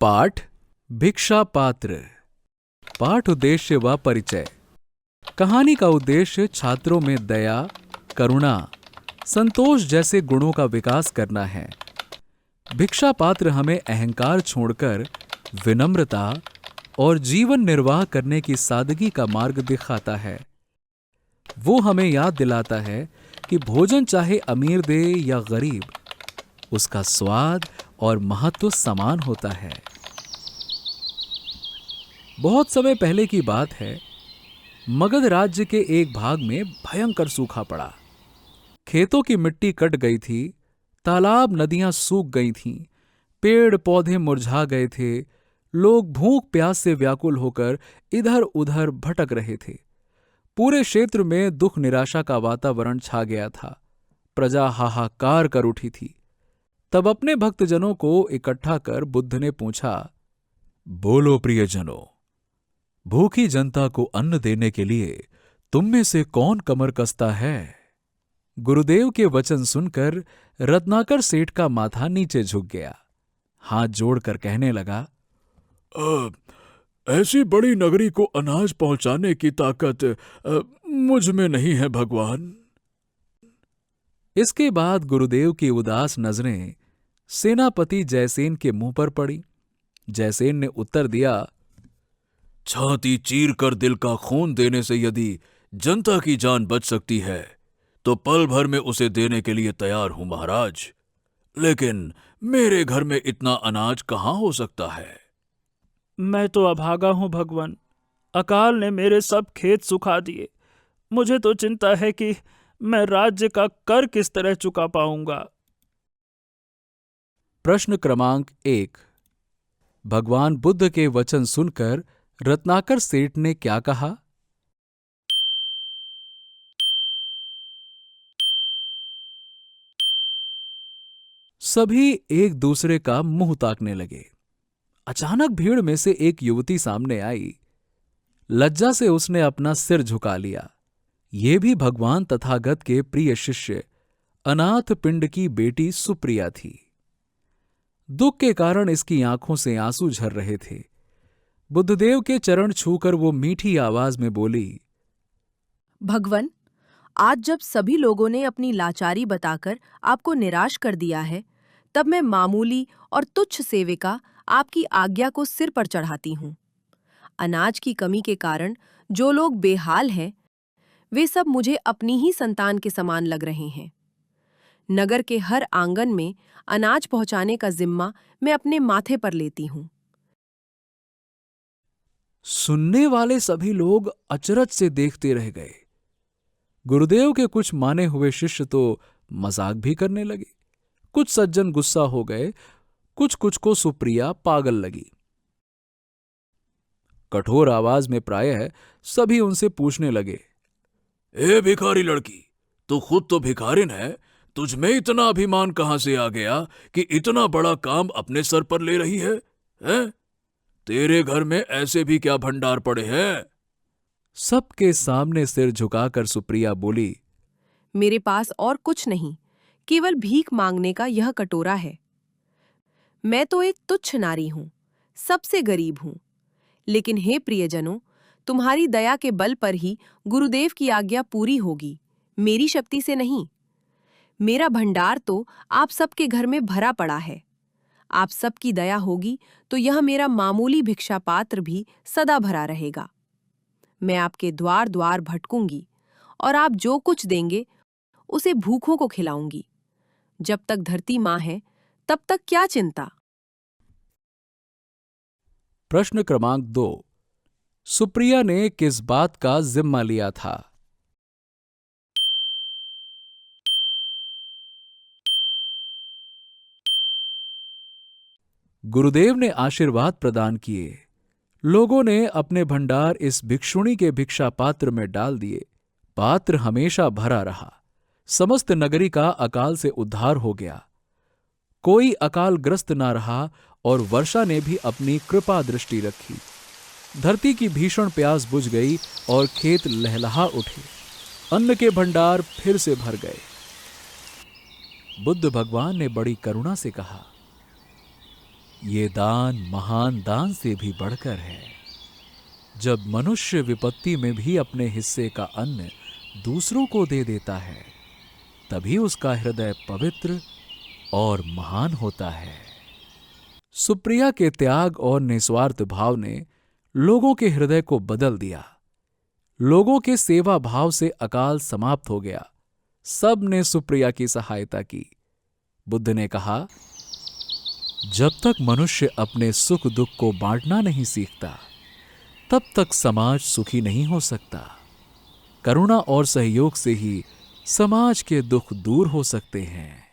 पाठ भिक्षा पात्र। पाठ उद्देश्य व परिचय। कहानी का उद्देश्य छात्रों में दया, करुणा, संतोष जैसे गुणों का विकास करना है। भिक्षा पात्र हमें अहंकार छोड़कर विनम्रता और जीवन निर्वाह करने की सादगी का मार्ग दिखाता है। वो हमें याद दिलाता है कि भोजन चाहे अमीर दे या गरीब, उसका स्वाद और महत्व समान होता है। बहुत समय पहले की बात है। मगध राज्य के एक भाग में भयंकर सूखा पड़ा। खेतों की मिट्टी कट गई थी, तालाब नदियां सूख गई थीं, पेड़ पौधे मुरझा गए थे। लोग भूख प्यास से व्याकुल होकर इधर उधर भटक रहे थे। पूरे क्षेत्र में दुख निराशा का वातावरण छा गया था। प्रजा हाहाकार कर उठी थी। तब अपने भक्तजनों को इकट्ठा कर बुद्ध ने पूछा, बोलो प्रियजनों, भूखी जनता को अन्न देने के लिए तुम में से कौन कमर कसता है? गुरुदेव के वचन सुनकर रत्नाकर सेठ का माथा नीचे झुक गया। हाथ जोड़कर कहने लगा, ऐसी बड़ी नगरी को अनाज पहुंचाने की ताकत मुझ में नहीं है भगवान। इसके बाद गुरुदेव की उदास नजरें सेनापति जयसेन के मुंह पर पड़ी। जयसेन ने उत्तर दिया, छाती चीर कर दिल का खून देने से यदि जनता की जान बच सकती है तो पल भर में उसे देने के लिए तैयार हूं महाराज। लेकिन मेरे घर में इतना अनाज कहां हो सकता है? मैं तो अभागा हूं भगवान। अकाल ने मेरे सब खेत सुखा दिए। मुझे तो चिंता है कि मैं राज्य का कर किस तरह चुका पाऊंगा। प्रश्न क्रमांक 1। भगवान बुद्ध के वचन सुनकर रत्नाकर सेठ ने क्या कहा? सभी एक दूसरे का मुंह ताकने लगे। अचानक भीड़ में से एक युवती सामने आई। लज्जा से उसने अपना सिर झुका लिया। ये भी भगवान तथागत के प्रिय शिष्य अनाथ पिंड की बेटी सुप्रिया थी। दुख के कारण इसकी आंखों से आंसू झर रहे थे। बुद्धदेव के चरण छूकर वो मीठी आवाज में बोली, भगवन, आज जब सभी लोगों ने अपनी लाचारी बताकर आपको निराश कर दिया है, तब मैं मामूली और तुच्छ सेविका आपकी आज्ञा को सिर पर चढ़ाती हूँ। अनाज की कमी के कारण जो लोग बेहाल हैं, वे सब मुझे अपनी ही संतान के समान लग रहे हैं। नगर के हर आंगन में अनाज पहुंचाने का जिम्मा मैं अपने माथे पर लेती हूँ। सुनने वाले सभी लोग अचरज से देखते रह गए। गुरुदेव के कुछ माने हुए शिष्य तो मजाक भी करने लगे। कुछ सज्जन गुस्सा हो गए, कुछ को सुप्रिया पागल लगी। कठोर आवाज में प्रायः सभी उनसे पूछने लगे, ए भिखारी लड़की, तू खुद तो भिखारिन है, तुझ में इतना अभिमान कहां से आ गया कि इतना बड़ा काम अपने सर पर ले रही है? हैं? तेरे घर में ऐसे भी क्या भंडार पड़े हैं? सबके सामने सिर झुकाकर सुप्रिया बोली, मेरे पास और कुछ नहीं, केवल भीख मांगने का यह कटोरा है। मैं तो एक तुच्छ नारी हूं, सबसे गरीब हूं। लेकिन हे प्रियजनों, तुम्हारी दया के बल पर ही गुरुदेव की आज्ञा पूरी होगी, मेरी शक्ति से नहीं। मेरा भंडार तो आप सबके घर में भरा पड़ा है। आप सबकी दया होगी तो यह मेरा मामूली भिक्षा पात्र भी सदा भरा रहेगा। मैं आपके द्वार द्वार भटकूंगी और आप जो कुछ देंगे उसे भूखों को खिलाऊंगी। जब तक धरती मां है तब तक क्या चिंता। प्रश्न क्रमांक 2। सुप्रिया ने किस बात का जिम्मा लिया था? गुरुदेव ने आशीर्वाद प्रदान किए। लोगों ने अपने भंडार इस भिक्षुणी के भिक्षा पात्र में डाल दिए। पात्र हमेशा भरा रहा। समस्त नगरी का अकाल से उद्धार हो गया। कोई अकालग्रस्त ना रहा और वर्षा ने भी अपनी कृपा दृष्टि रखी। धरती की भीषण प्यास बुझ गई और खेत लहलहा उठे। अन्न के भंडार फिर से भर गए। बुद्ध भगवान ने बड़ी करुणा से कहा, ये दान महान दान से भी बढ़कर है। जब मनुष्य विपत्ति में भी अपने हिस्से का अन्न दूसरों को दे देता है, तभी उसका हृदय पवित्र और महान होता है। सुप्रिया के त्याग और निस्वार्थ भाव ने लोगों के हृदय को बदल दिया। लोगों के सेवा भाव से अकाल समाप्त हो गया। सब ने सुप्रिया की सहायता की। बुद्ध ने कहा, जब तक मनुष्य अपने सुख दुख को बांटना नहीं सीखता, तब तक समाज सुखी नहीं हो सकता। करुणा और सहयोग से ही समाज के दुख दूर हो सकते हैं।